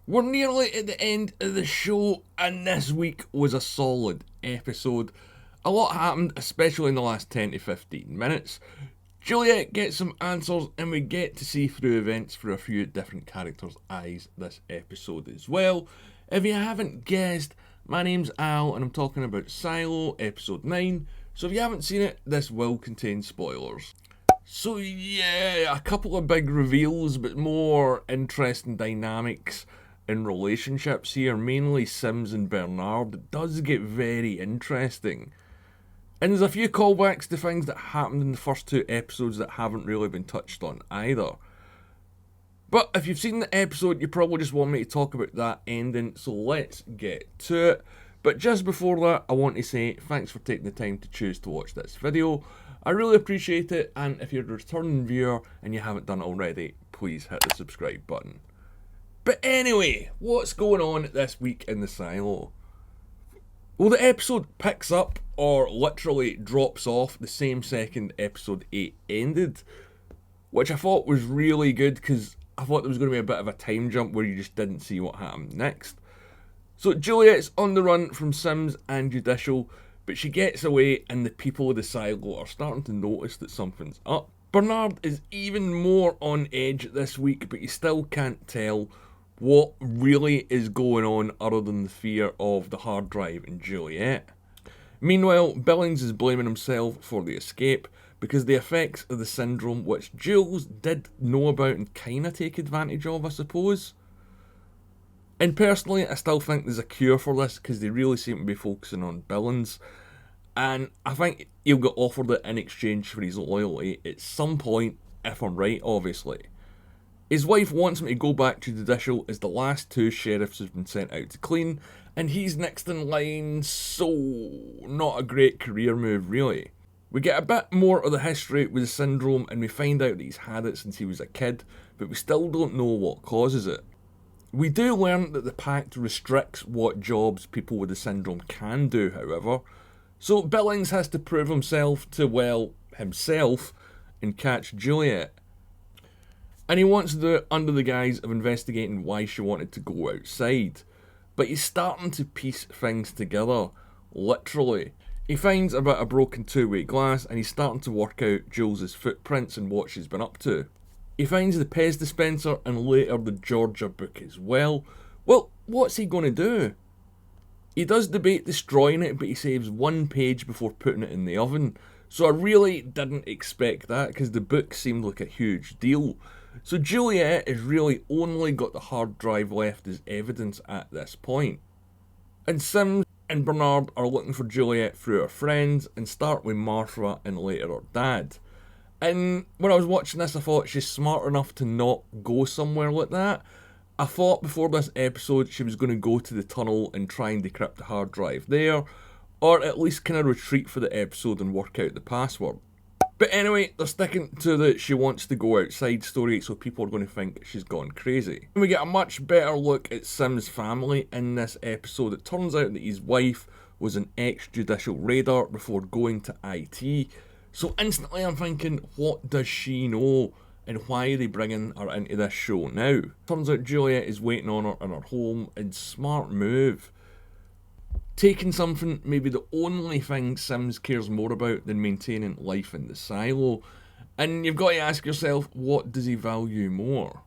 We're nearly at the end of the show, and this week was a solid episode. A lot happened, especially in the last 10 to 15 minutes. Juliet gets some answers, and we get to see through events through a few different characters' eyes this episode as well. If you haven't guessed, my name's Al, and I'm talking about Silo, episode 9. So if you haven't seen it, this will contain spoilers. So yeah, a couple of big reveals, but more interesting dynamics in relationships here, mainly Sims and Bernard. It does get very interesting. And there's a few callbacks to things that happened in the first two episodes that haven't really been touched on either. But if you've seen the episode, you probably just want me to talk about that ending, so let's get to it. But just before that, I want to say thanks for taking the time to choose to watch this video. I really appreciate it, and if you're a returning viewer and you haven't done it already, please hit the subscribe button. But anyway, what's going on this week in the silo? Well, the episode picks up, or literally drops off, the same second episode 8 ended, which I thought was really good because I thought there was going to be a bit of a time jump where you just didn't see what happened next. So Juliet's on the run from Sims and Judicial, but she gets away and the people of the silo are starting to notice that something's up. Bernard is even more on edge this week, but you still can't tell what really is going on other than the fear of the hard drive and Juliet. Meanwhile, Billings is blaming himself for the escape because the effects of the syndrome, which Jules did know about and kinda take advantage of, I suppose. And personally, I still think there's a cure for this because they really seem to be focusing on Billings. And I think he'll get offered it in exchange for his loyalty at some point, if I'm right, obviously. His wife wants him to go back to Judicial as the last two sheriffs have been sent out to clean, and he's next in line, so not a great career move really. We get a bit more of the history with the syndrome and we find out that he's had it since he was a kid, but we still don't know what causes it. We do learn that the pact restricts what jobs people with the syndrome can do, however, so Billings has to prove himself to, well, himself and catch Juliet. And he wants to do it under the guise of investigating why she wanted to go outside. But he's starting to piece things together, literally. He finds a bit of broken two-way glass and he's starting to work out Jules' footprints and what she's been up to. He finds the Pez dispenser and later the Georgia book as well. Well, what's he going to do? He does debate destroying it, but he saves one page before putting it in the oven. So I really didn't expect that because the book seemed like a huge deal. So Juliet has really only got the hard drive left as evidence at this point. And Sims and Bernard are looking for Juliet through her friends and start with Martha and later her dad. And when I was watching this I thought she's smart enough to not go somewhere like that. I thought before this episode she was going to go to the tunnel and try and decrypt the hard drive there, or at least kind of retreat for the episode and work out the password. But anyway, they're sticking to the she wants to go outside story, so people are going to think she's gone crazy. And we get a much better look at Sim's family in this episode. It turns out that his wife was an ex-judicial raider before going to IT. So instantly I'm thinking, what does she know? And why are they bringing her into this show now? Turns out Juliet is waiting on her in her home, and smart move. Taking something maybe the only thing Sims cares more about than maintaining life in the silo. And you've got to ask yourself, what does he value more?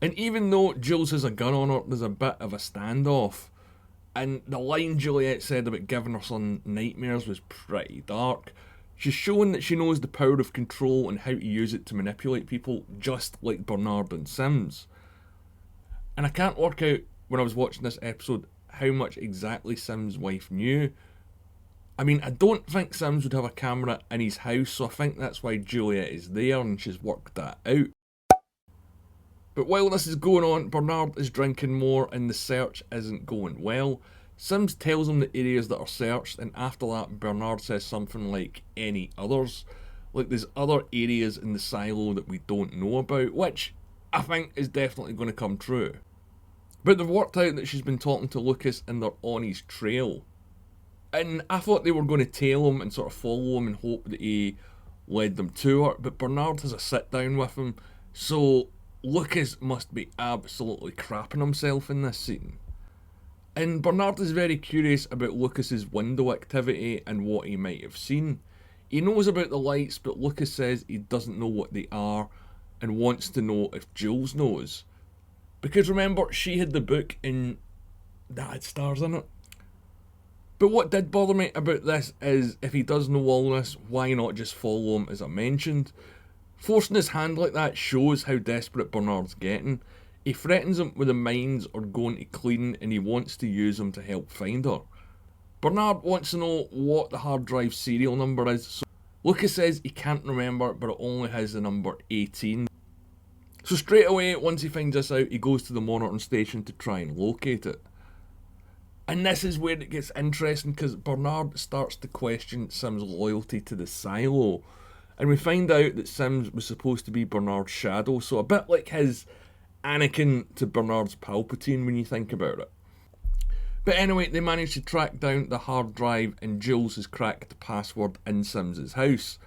And even though Jules has a gun on her, there's a bit of a standoff. And the line Juliet said about giving her son nightmares was pretty dark. She's showing that she knows the power of control and how to use it to manipulate people, just like Bernard and Sims. And I can't work out, when I was watching this episode, how much exactly Sims' wife knew. I mean, I don't think Sims would have a camera in his house, so I think that's why Juliet is there and she's worked that out. But while this is going on, Bernard is drinking more and the search isn't going well. Sims tells him the areas that are searched, and after that Bernard says something like any others. Like there's other areas in the silo that we don't know about, which I think is definitely going to come true. But they've worked out that she's been talking to Lucas and they're on his trail. And I thought they were going to tail him and sort of follow him and hope that he led them to her, but Bernard has a sit down with him, so Lucas must be absolutely crapping himself in this scene. And Bernard is very curious about Lucas's window activity and what he might have seen. He knows about the lights, but Lucas says he doesn't know what they are and wants to know if Jules knows. Because remember, she had the book and that had stars in it. But what did bother me about this is, if he does know all this, why not just follow him as I mentioned? Forcing his hand like that shows how desperate Bernard's getting. He threatens him with the mines are going to clean and he wants to use him to help find her. Bernard wants to know what the hard drive serial number is, so Lucas says he can't remember, but it only has the number 18. So straight away, once he finds this out, he goes to the monitoring station to try and locate it. And this is where it gets interesting, because Bernard starts to question Sim's loyalty to the silo. And we find out that Sims was supposed to be Bernard's shadow, so a bit like his Anakin to Bernard's Palpatine when you think about it. But anyway, they manage to track down the hard drive and Jules has cracked the password in Sims's house.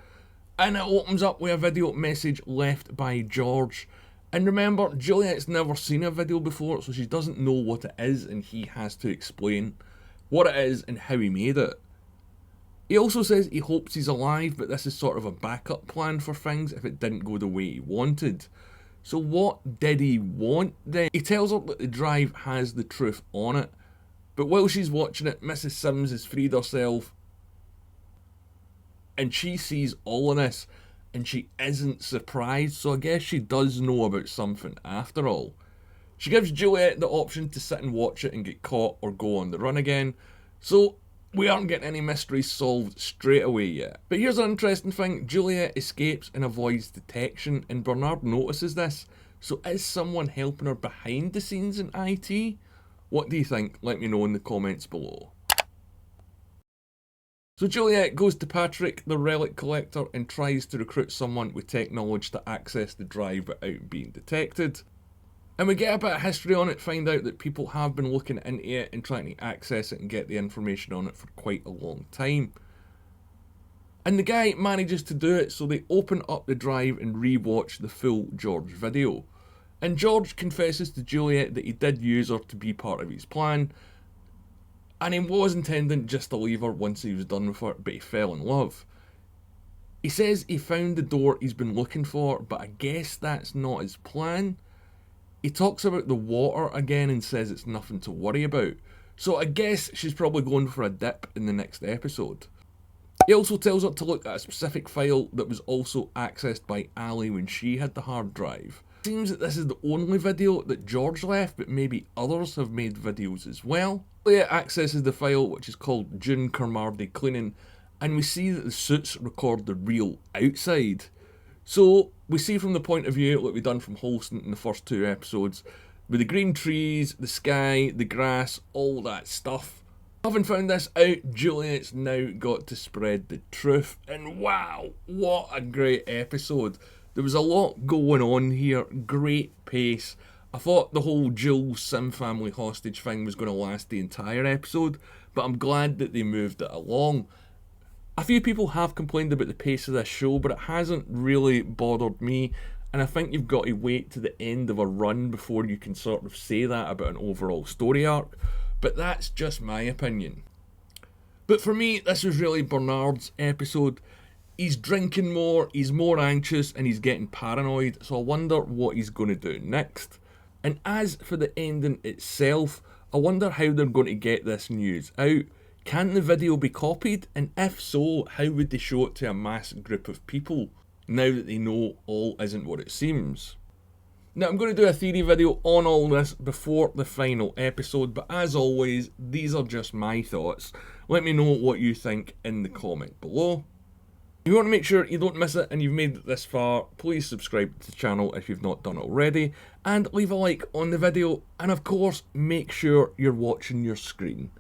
And it opens up with a video message left by George. And remember, Juliet's never seen a video before, so she doesn't know what it is, and he has to explain what it is and how he made it. He also says he hopes he's alive, but this is sort of a backup plan for things if it didn't go the way he wanted. So what did he want then? He tells her that the drive has the truth on it, but while she's watching it, Mrs. Sims has freed herself, and she sees all of this. And she isn't surprised, so I guess she does know about something after all. She gives Juliet the option to sit and watch it and get caught or go on the run again, so we aren't getting any mysteries solved straight away yet. But here's an interesting thing, Juliet escapes and avoids detection, and Bernard notices this, so is someone helping her behind the scenes in IT? What do you think? Let me know in the comments below. So Juliet goes to Patrick, the relic collector, and tries to recruit someone with tech knowledge to access the drive without being detected. And we get a bit of history on it, find out that people have been looking into it and trying to access it and get the information on it for quite a long time. And the guy manages to do it, so they open up the drive and re-watch the full George video. And George confesses to Juliet that he did use her to be part of his plan, and he was intending just to leave her once he was done with her, but he fell in love. He says he found the door he's been looking for, but I guess that's not his plan. He talks about the water again and says it's nothing to worry about, so I guess she's probably going for a dip in the next episode. He also tells her to look at a specific file that was also accessed by Ali when she had the hard drive. It seems that this is the only video that George left, but maybe others have made videos as well. Leia accesses the file, which is called June Carmardi Cleaning, and we see that the suits record the real outside. So we see from the point of view, like we've done from Holston in the first 2 episodes, with the green trees, the sky, the grass, all that stuff. Having found this out, Juliet's now got to spread the truth, and wow, what a great episode. There was a lot going on here, great pace. I thought the whole Jules Sim family hostage thing was going to last the entire episode, but I'm glad that they moved it along. A few people have complained about the pace of this show, but it hasn't really bothered me, and I think you've got to wait to the end of a run before you can sort of say that about an overall story arc, but that's just my opinion. But for me, this was really Bernard's episode. He's drinking more, he's more anxious, and he's getting paranoid, so I wonder what he's going to do next. And as for the ending itself, I wonder how they're going to get this news out. Can the video be copied? And if so, how would they show it to a mass group of people, now that they know all isn't what it seems? Now, I'm going to do a theory video on all this before the final episode, but as always, these are just my thoughts. Let me know what you think in the comment below. If you want to make sure you don't miss it and you've made it this far, please subscribe to the channel if you've not done already, and leave a like on the video, and of course, make sure you're watching your screen.